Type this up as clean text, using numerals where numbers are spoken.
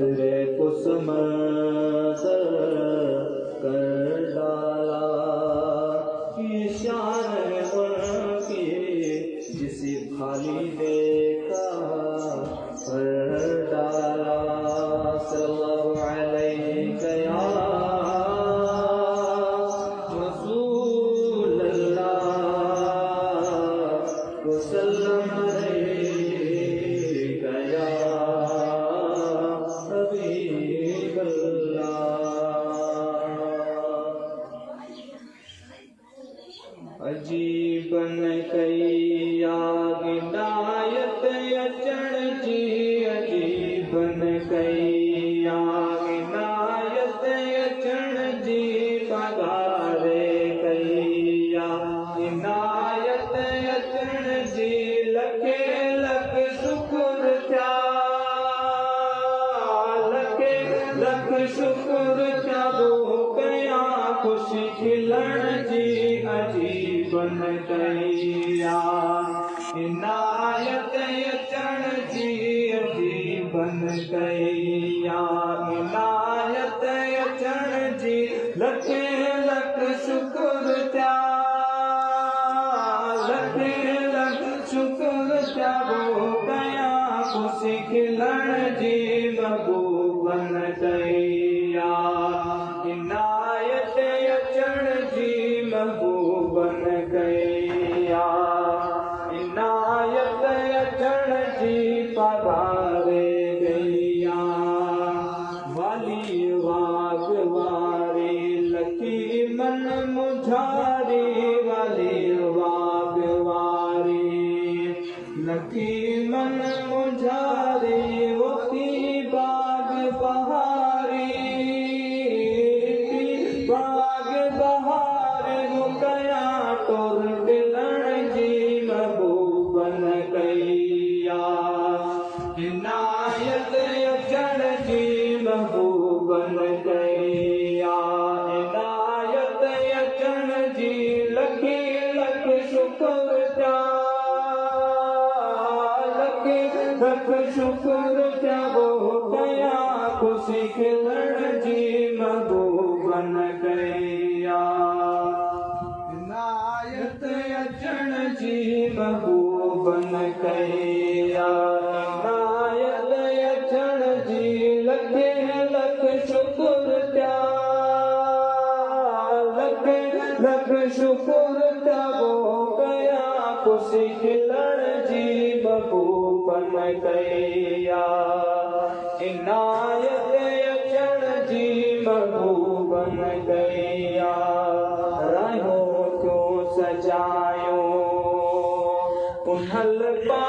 खतरे को समझ कर डाला। ये शान है उनकी जिसे खाली देखा कर डाला। सल्लल्लाहु अलैहि या रसूल अल्लाह वसल्लम अलैका या हबीब अल्लाह। अजीबन कईया गिनायत अचण जी, अजीबन कईया गिनायत अचण जी, पगारे कईया गिनायत अचण जी, लखे लख शुक्र थिया, लखे लख शुक्र थिया वो कया ख़ुशी खिलण जी। अजीबन कईया इनायत अचण जी, अजीबन कईया इनायत अचण जी, लखे लख शुक्र थिया, लखे लख शुक्र थिया वो कया ख़ुशी खिलण जी। महबूबन कईया इनायत अचण जी, महबूबन कईया इनायत अचण जी, पधारे गईया। वाली वाग वारी लकी मन मुझारी, वाली वाग वारी लकी मन मुझारी, होती बाग बहारी, बाग बहारी हो गया टोर दिलण जी। महबूबन कईया इनायत अचण जी, महबूबन कईया इनायत अचण जी, लखे लख शुक्र थिया, लखे लख शुक्र थिया वो कया ख़ुशी खिलण जी। महबूबन कईया इनायत अचण जी, महबूबन कईया इनायत अचण जी, लखे लख शुक्र थिया, लखे लख शुक्र थिया वो कया ख़ुशी खिलण जी। महबूबन कईया इनायत अचण जी, महबूबन कईया। राहों को सजायो उन्हल पा